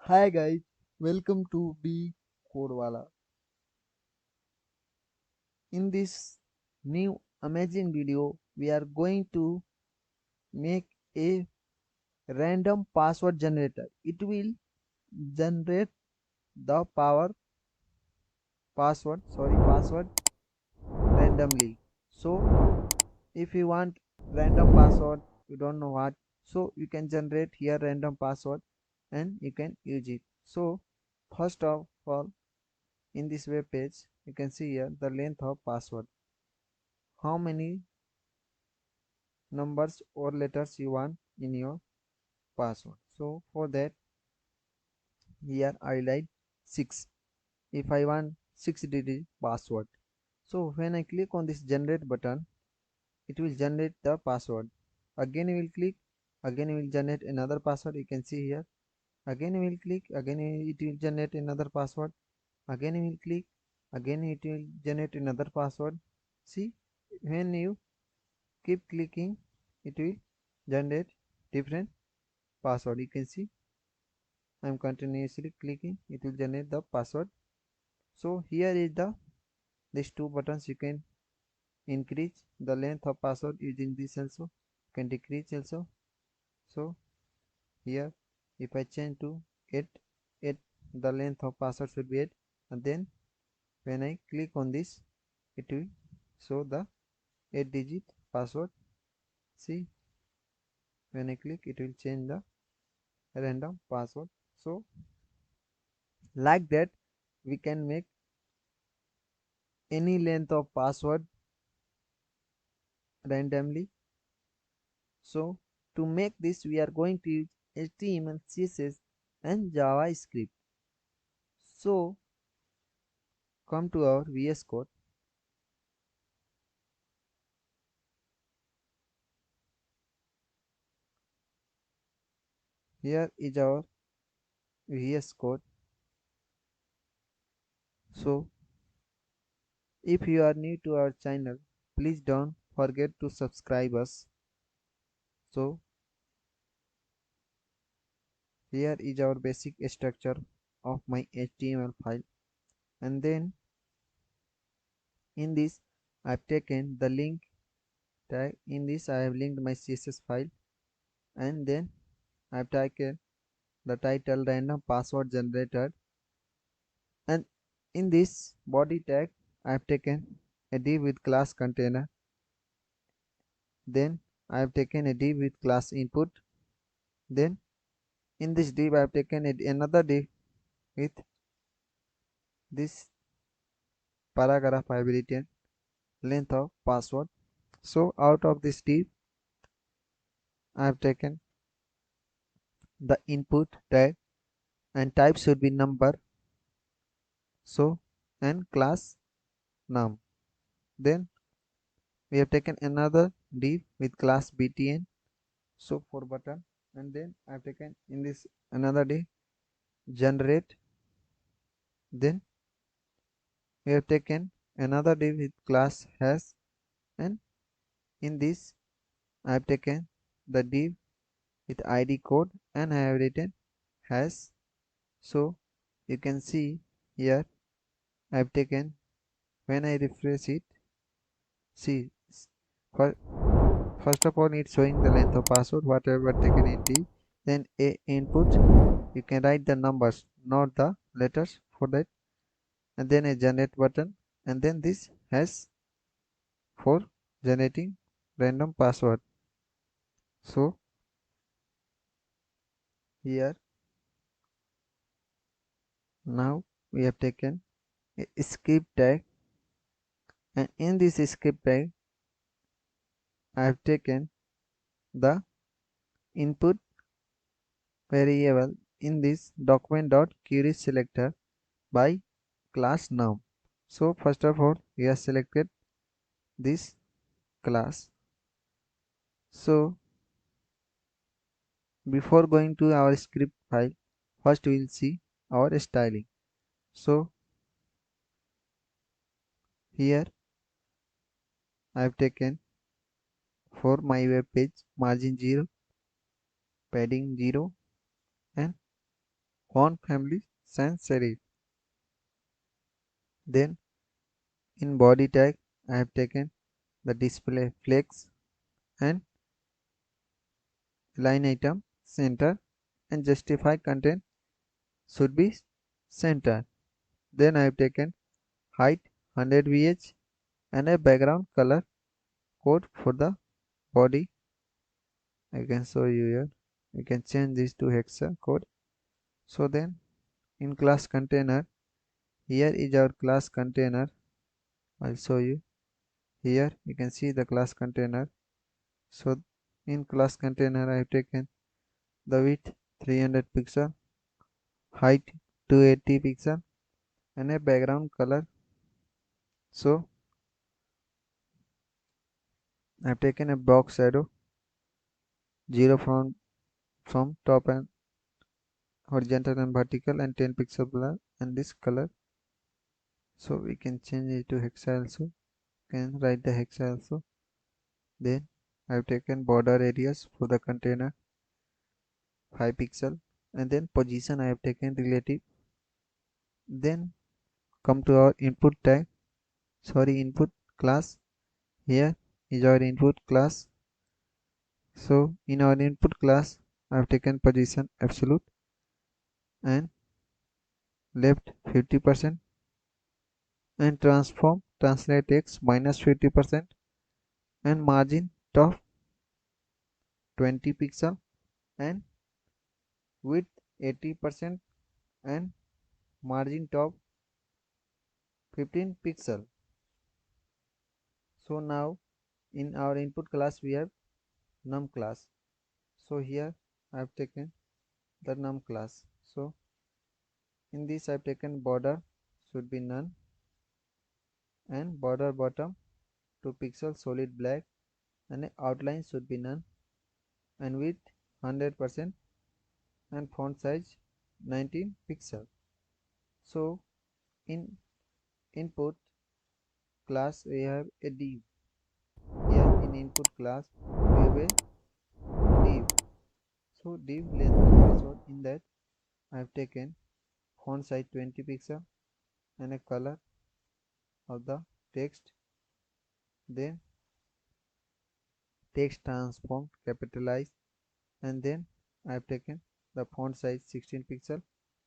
Hi guys, welcome to Becodewala. In this new amazing video, we are going to make a random password generator. It will generate the password randomly. So if you want random password, you don't know what, so you can generate here random password and you can use it. So first of all, in this web page, you can see here the length of password, how many numbers or letters you want in your password. So for that, here I write 6 if I want 6-digit password. So when I click on this generate button, it will generate the password. Again you will click, again you will generate another password. You can see here, again you will click, again it will generate another password. Again you will click, again it will generate another password. See, when you keep clicking, it will generate different password. You can see I am continuously clicking, it will generate the password. So here is these two buttons. You can increase the length of password using this also, you can decrease also. So here if I change to 8, the length of password should be 8, and then when I click on this, it will show the 8-digit password. See, when I click, it will change the random password. So like that, we can make any length of password randomly. So to make this, we are going to use HTML, CSS and JavaScript. So come to our VS Code. Here is our VS Code. So if you are new to our channel, please don't forget to subscribe us. So here is our basic structure of my HTML file, and then in this I've taken the link tag. In this I have linked my CSS file, and then I've taken the title random password generator, and in this body tag I've taken a div with class container. Then I've taken a div with class input. Then in this div I've taken another div with this paragraph I have written length of password. So out of this div I have taken the input tag, and type should be number, so, and class num. Then we have taken another div with class btn, so for button, and then I have taken in this another div generate. Then we have taken another div with class hash, and in this I have taken the div with id code, and I have written hash. So you can see here I have taken, when I refresh it, see, for first of all it's showing the length of password whatever taken in D. Then a input, you can write the numbers, not the letters for that, and then a generate button, and then this has for generating random password. So here now we have taken a script tag, and in this script tag I have taken the input variable in this document.query selector by class num. So first of all we have selected this class. So before going to our script file, first we will see our styling. So Here I have taken for my web page margin 0, padding 0 and font family sans serif. Then in body tag I have taken the display flex and line item center and justify content should be center. Then I have taken height 100 VH and a background color code for the body. I can show you here. You can change this to hexa code. So then in class container, here is our class container. I'll show you. Here you can see the class container. So in class container I have taken the width 300 pixel, height 280 pixel and a background color. So I have taken a box shadow 0 from top and horizontal and vertical and 10 pixel blur and this color. So we can change it to hexa also. Can write the hexa also. Then I have taken border radius for the container 5 pixel and then position I have taken relative. Then come to our input tag, input class. Here is our input class. So in our input class I have taken position absolute and left 50% and transform translate x minus 50% and margin top 20 pixel and width 80% and margin top 15 pixel. So now in our input class we have num class. So here I have taken the num class. So in this I have taken border should be none and border bottom 2 pixel solid black and outline should be none and width 100% and font size 19 pixel. So in input class we have a div. Here in input class we have a div. So div length threshold, in that I have taken font size 20 pixel and a color of the text. Then text transform capitalized and then I have taken the font size 16 pixel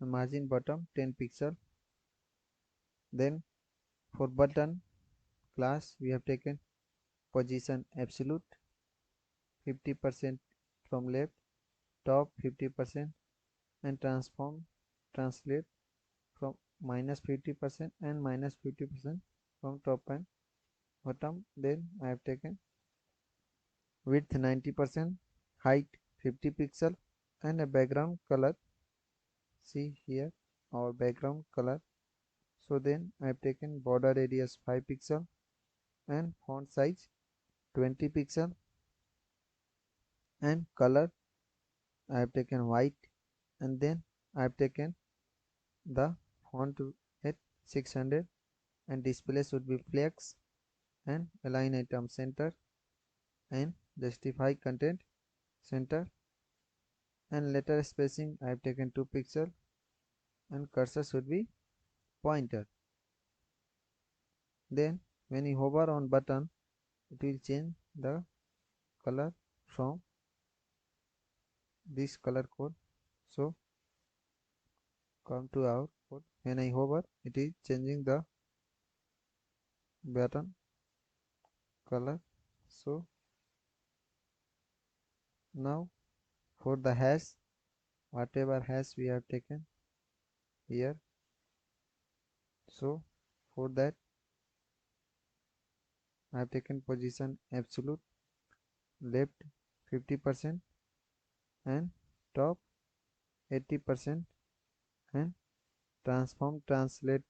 and margin bottom 10 pixel. Then for button class we have taken position absolute 50% from left, top 50% and transform translate from minus 50% and minus 50% from top and bottom. Then I have taken width 90%, height 50 pixel and a background color. See here our background color. So then I have taken border radius 5 pixel and font size 20 pixel and color I have taken white and then I have taken the font at 600 and display should be flex and align item center and justify content center and letter spacing I have taken 2 pixel and cursor should be pointer. Then when you hover on button it will change the color from this color code. So come to our code, when I hover it is changing the button color. So now for the hash, whatever hash we have taken here, so for that I have taken position absolute left 50% and top 80% and transform translate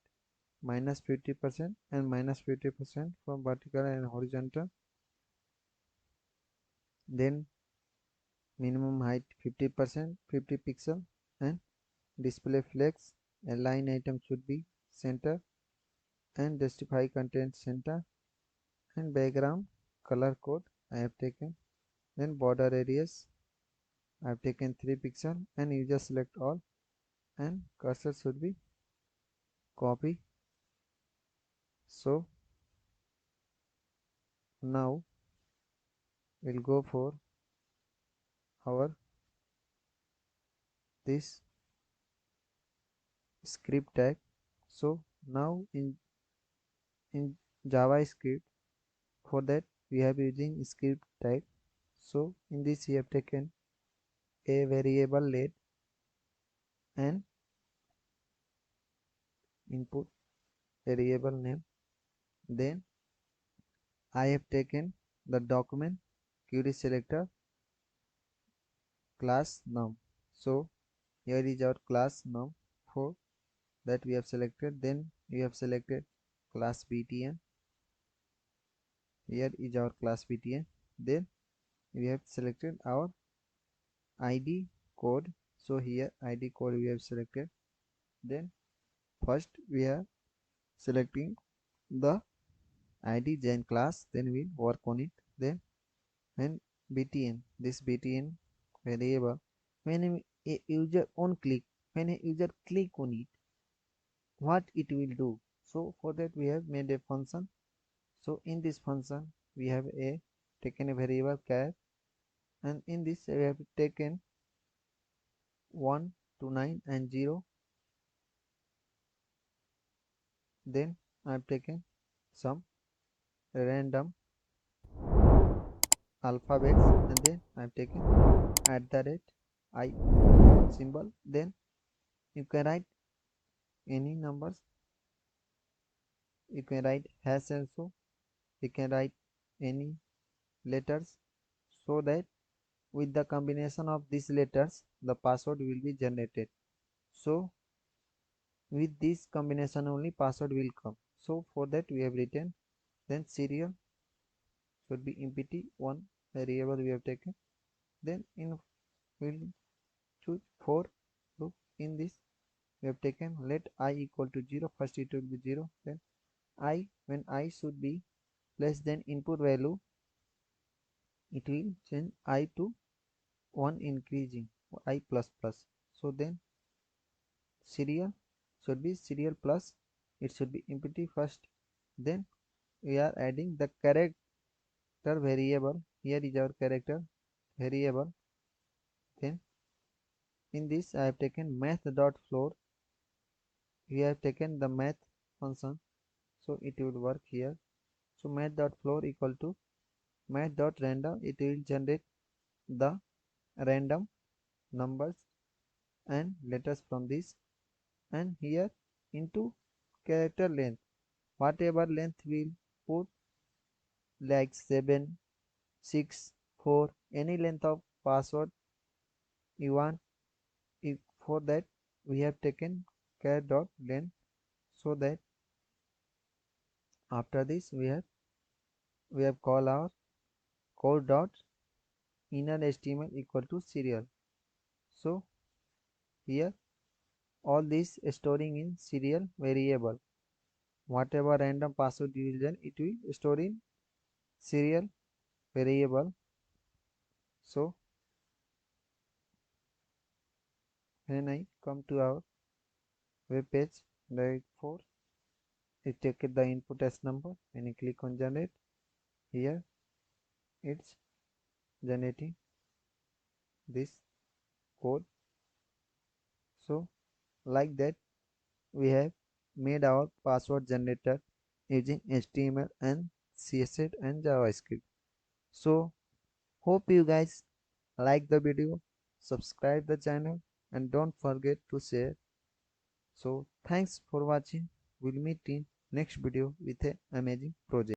minus 50% and minus 50% from vertical and horizontal. Then minimum height 50% 50 pixel and display flex, a line item should be center and justify content center and background color code I have taken. Then border radius I have taken 3 pixel and user select all, and cursor should be copy. So now we'll go for our this script tag. So now in JavaScript, for that we have using script tag. So in this we have taken a variable let and input variable name. Then I have taken the document query selector class num. So here is our class num for that we have selected. Then we have selected class btn. Here is our class btn. Then we have selected our id code. So here id code we have selected. Then first we are selecting the id gen class, then we'll work on it. Then when btn, this btn variable, when a user on click, when a user click on it, what it will do. So for that we have made a function. So in this function we have a taken a variable char, and in this we have taken 1 to 9 and 0. Then I have taken some random alphabets, and then I have taken at the rate I symbol. Then you can write any numbers, you can write hash also, you can write any letters, so that with the combination of these letters the password will be generated. So with this combination only password will come. So for that we have written. Then serial should be empty, one variable we have taken. Then in we'll choose for loop. In this we have taken let I equal to 0. First it will be 0. Then I, when I should be less than input value, it will change I to 1 increasing I plus plus. So then serial should be serial plus, it should be empty first. Then we are adding the character variable. Here is our character variable. Then in this I have taken math dot floor. We have taken the math function, so it will work here. So math dot floor equal to math dot random, it will generate the random numbers and letters from this. And here into character length, whatever length we'll put, like 7, 6, 4, any length of password you want. If for that we have taken char dot length, so that after this we have call our code dot inner html equal to serial. So here all this storing in serial variable, whatever random password you will then it will store in serial variable. So when I come to our web page, therefore it take the input as number. When you click on generate, here it's generating this code. So like that we have made our password generator using HTML and CSS and JavaScript. So hope you guys like the video, subscribe the channel, and don't forget to share. So thanks for watching. We'll meet in next video with an amazing project.